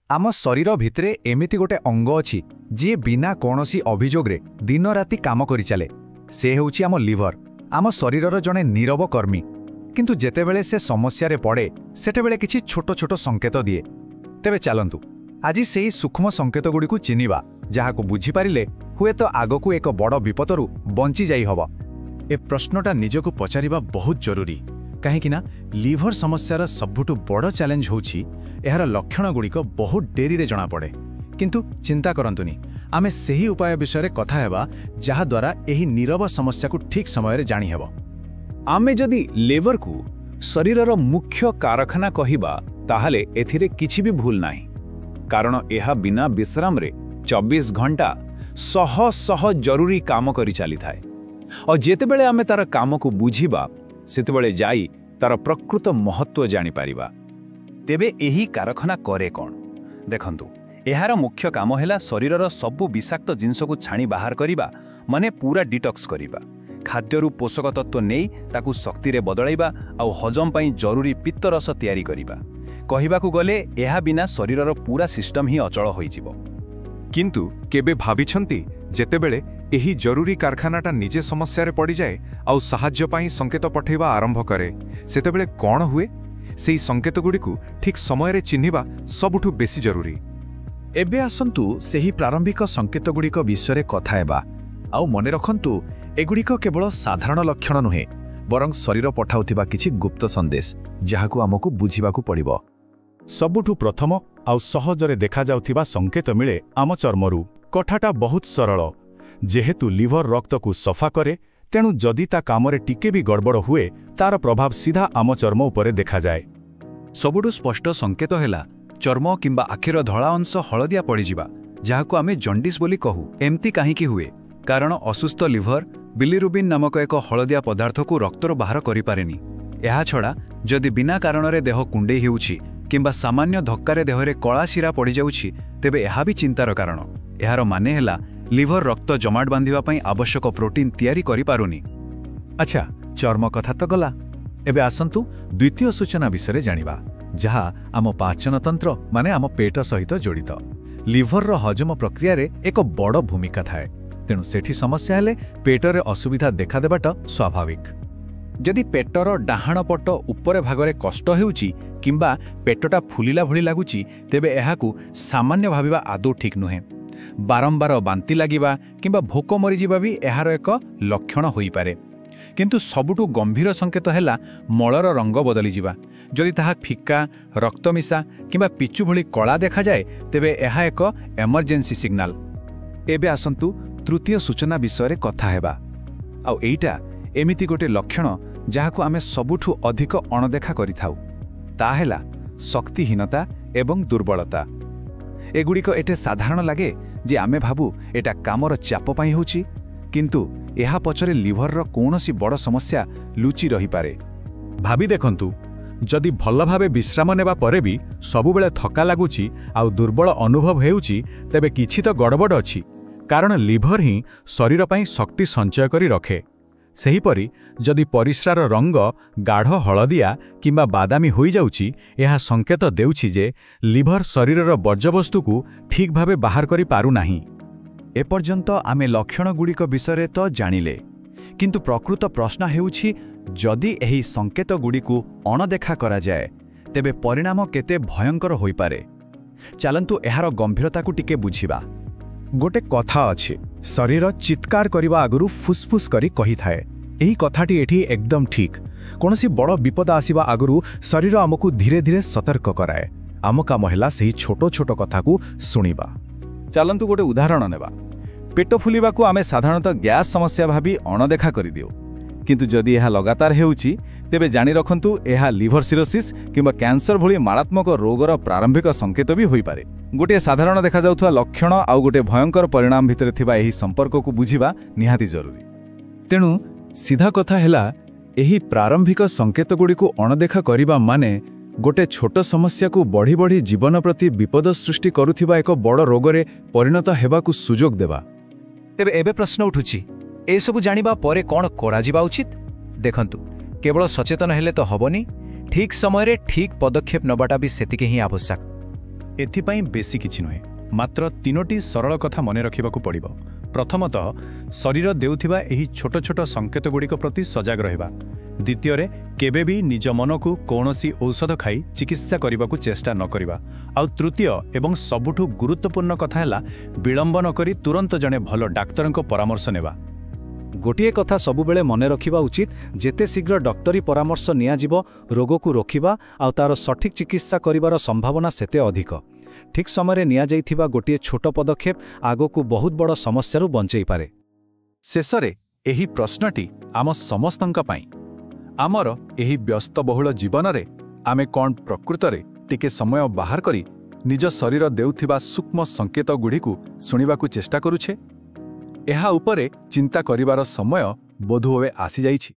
आम शरीर भितरे एमिति गोटे अंग अछि जी बिना कोनोसी अभियोगरे दिन राति काम करि चले। से हेउछि आम लिवर, आम शरीरर जणे नीरव कर्मी। किंतु जेतेबेले से समस्या रे पड़े सेतेबेले किछि छोट छोट संकेत दिए। तेबे चलंतु आज सेही सूक्ष्म संकेत गुडी को चिनिबा, जाहाको बुझी पारिले हुए तो आगकू एक बड़ विपदरू बंची जाई हबो। ए प्रश्नटा निजको पचारिबा बहुत जरूरी, कहीं लिभर समस्यार सबुठु बड़ चैलेंज होछि एहार लक्षण गुड़िक बहुत डेरी रे जणा पड़े। किंतु चिंता करंतुनी, आमे सही उपाय विषय कथा हेबा जहा द्वारा एही नीरव समस्या को ठीक समय रे जानी हेबो। आमे जदि लिवर को शरीरर मुख्य कारखाना कहिबा ताहाले एथिरे किछि भी भूल नाही, कारण एहा बिना विश्राम रे 24 घंटा सह सह जरूरी काम करि चली थाए। और जेतेबेले आमे तार काम को बुझीबा सेतेबेले जाई तार प्रकृत महत्व जानी पारिबा। तेबे एही कारखाना करे कोन? देखंतु, एहार मुख्य काम हैला शरीरर सबु विषाक्त जिंस को छाणी बाहर करिबा, माने पूरा डिटॉक्स करिबा। खाद्यरु पोषक तत्व नेई ताकू शक्ति रे बदलाइबा आउ हजम पई जरूरी पित्त रस तयारी करिबा। कहिबाकू गले एहा बिना शरीरर पूरा सिस्टम ही अचल होई जिवो। किंतु केबे भाबिछंती जेतेबेले एही जरूरी कारखानाटा निजे समस्या रे पड़ी जाए आउ साहाय्य पाई संकेत पठेबा आरंभ करे, सेतेबेले कोन हुए? सेही संकेत गुडी को ठीक समय रे चिन्हिबा सबुठु बेसी जरूरी। एबे आसंतु सेही प्रारंभिक संकेत गुड़िक विषय कथा हेबा। आउ मने रखंतु, एगुड़िक केवल साधारण लक्षण नुहे, बरं शरीर पठाउथिबा किछि गुप्त संदेश जहाकू आमको बुझिबाकू पड़िबो। सबुठु प्रथम आउ सहजरे देखा जाउथिबा संकेत मिले आम चर्मरू। कथाटा बहुत सरल, जेहेतु लिवर रक्त को सफा करे, तेणु जदि ता कामरे टिके भी गड़बड़ हुए तार प्रभाव सीधा आम चर्म उपरे देखा जाए। सबुठु स्पष्ट संकेत हैला चर्म किंबा आखिर धला अंश हलदिया पड़िजिबा, जहाकू आमे जंडिस बोली कहू। एमती काहींकी हुए? कारण असुस्थ लिवर बिलिरुबिन नामक एक हलदिया पदार्थ को रक्तर बाहर करि पारेनी। एहा छड़ा जदि बिना कारण रे देह कुंडे हेउछि किंबा सामान्य धक्कारे देहरे कला शिरा पड़ जाउछि, तेबे एहा भी चिंतार कारण। एहार माने हैला लिवर रक्त जमाट बांधिबा पई आवश्यक प्रोटीन तयारी करि पारुनी। अच्छा, चर्म कथा तो गला। एबे आसंतु द्वितीय सूचना विषय जानिबा, जहा आम पाचन तंत्र माने आम पेट सहित जड़ित। लिवर हजम प्रक्रिया रे एक बड़ भूमिका थाए, तेणु सेठी समस्या हेले पेटरे असुविधा देखा देबाटा स्वाभाविक। जदि पेटर डाहाण पट ऊपर भागरे कष्ट हेउछि किंबा पेटटा फुलिला भली लागुछि, तेबे एहाकू सामान्य भाबिबा आदौ ठीक नुहे। बारंबार बांती लागिबा किंबा भोक मरिजिबा भी एहार एक लक्षण होई पारे। किंतु सबुठु गंभीर संकेत हैला मलर रंग बदली जिबा। जदि ताहा फिका, रक्तमिशा किंबा पिचु भली कला देखा जाए, तेबे एहा एक इमर्जेंसी सिग्नाल। एबे आसंतु तृतीय सूचना विषय कथा हेबा। आउ एइटा एमिति गोटे लक्षण जहाकू आमे सबुठु अधिक अणदेखा करिथाउ, ता हेला शक्तिहीनता एवं दुर्बलता। एगुड़िक एटे साधारण लागे जे आमे भाबू एटा कामर चाप पाई होछि, किंतु एहा पछरे लिभरर कोनोसी बड़ समस्या लुचि रही पारे। भाबी देखंतु, जदि भल भावे विश्राम नेबा परे भी सबुबेले थका लागुछि आउ दुर्बल अनुभव हेउछि, तेबे किछि तो गड़बड़ अछि, कारण लिभर ही शरीर पाई शक्ति संचय करी रखे। सेहीपरि जदि परिस्रार रंग गाढ़ हलदिया किंबा बादामी होई जाउछि, एहा संकेत देउछि जे लिभर शरीरर वर्ज्यवस्तु को ठीक भावे बाहर करि पारु नाही। एपर्यंत आमे लक्षण गुड़िक विषय तो जानिले, किंतु प्रकृत प्रश्न हेउछि जदि एही संकेत गुड़िकु अणदेखा करा जाए, तेबे परिणाम केते भयंकर होई पारे। चलंतु एहार गंभीरता को टिके बुझिबा। गोटे कथा अछि, शरीर चित्कार करिबा आगुरु फुसफुस करी कही थाए। एही कथाटी एठी एकदम ठीक। कोनोसी बड़ विपद आसीबा आगुरु शरीर आमको धीरे धीरे सतर्क कराए। आम काम हैला सेही छोटो छोटो कथा को सुनिबा। चलंतु गोटे उदाहरण नेबा। पेट फुलिबा को आमे साधारणतः गैस समस्या भाबी अणदेखा करि दियो, किंतु जदि एहा लगातार हेउछि, तेबे जानि रखंतु एहा लिवर सिरोसिस किंबा कैंसर भली मारात्मक रोगर प्रारंभिक संकेत भी होई पारे। गोटे साधारण देखा जाउथवा लक्षण आउ गोटे भयंकर परिणाम भितर थिबा एही संपर्क को बुझिबा निहाती जरूरी। तेणु सीधा कथा हैला, एही प्रारंभिक संकेत गुडी को अणदेखा करिबा माने गोटे छोट समस्या को बढ़ी बढ़ी जीवन प्रति विपद सृष्टि करुथिबा एक बड़ रोगरे परिणत हेबाकू सुजोग देबा। तेबे एबे प्रश्न उठुछि, ए सबु जानिबा परे कोन करा जिबा उचित? देखंतु, केवल सचेतन हेले तो हबनी, ठीक समय रे ठीक पदक्षेप नबाटा भी सेतिके ही आवश्यक। ଏଥିପାଇଁ ବେଶୀ କିଛି ନୁହେଁ, ମାତ୍ର 3ଟି ସରଳ କଥା ମନେ ରଖିବାକୁ ପଡ଼ିବ। ପ୍ରଥମତଃ, ଶରୀର ଦେଉଥିବା ଏହି ଛୋଟ ଛୋଟ ସଙ୍କେତଗୁଡ଼ିକ ପ୍ରତି ସଜାଗ ରହିବା। ଦ୍ୱିତୀୟରେ, କେବେ ବି ନିଜ ମନକୁ କୌଣସି ଔଷଧ ଖାଇ ଚିକିତ୍ସା କରିବାକୁ ଚେଷ୍ଟା ନ କରିବା। ଆଉ ତୃତୀୟ ଏବଂ ସବୁଠୁ ଗୁରୁତ୍ୱପୂର୍ଣ୍ଣ କଥା ହେଲା, ବିଳମ୍ବ ନ କରି ତୁରନ୍ତ ଜଣେ ଭଲ ଡାକ୍ତରଙ୍କ ପରାମର୍ଶ ନେବା। ଗୋଟିଏ କଥା ସବୁବେଳେ ମନେ ରଖିବା ଉଚିତ, ଯେତେ ଶୀଘ୍ର ଡକ୍ଟରୀ ପରାମର୍ଶ ନିଆଯିବ, ରୋଗକୁ ରୋକିବା ଆଉ ତାର ସଠିକ୍ ଚିକିତ୍ସା କରିବାର ସମ୍ଭାବନା ସେତେ ଅଧିକ। ଠିକ୍ ସମୟରେ ନିଆଯାଇଥିବା ଗୋଟିଏ ଛୋଟ ପଦକ୍ଷେପ ଆଗକୁ ବହୁତ ବଡ଼ ସମସ୍ୟାରୁ ବଞ୍ଚେଇପାରେ। ଶେଷରେ ଏହି ପ୍ରଶ୍ନଟି ଆମ ସମସ୍ତଙ୍କ ପାଇଁ। ଆମର ଏହି ବ୍ୟସ୍ତବହୁଳ ଜୀବନରେ ଆମେ କ'ଣ ପ୍ରକୃତରେ ଟିକେ ସମୟ ବାହାର କରି ନିଜ ଶରୀର ଦେଉଥିବା ସୂକ୍ଷ୍ମ ସଙ୍କେତଗୁଡ଼ିକୁ ଶୁଣିବାକୁ ଚେଷ୍ଟା କରୁଛେ? ଏହା ଉପରେ ଚିନ୍ତା କରିବାର ସମୟ ବୋଧହୁଏ ଆସିଯାଇଛି।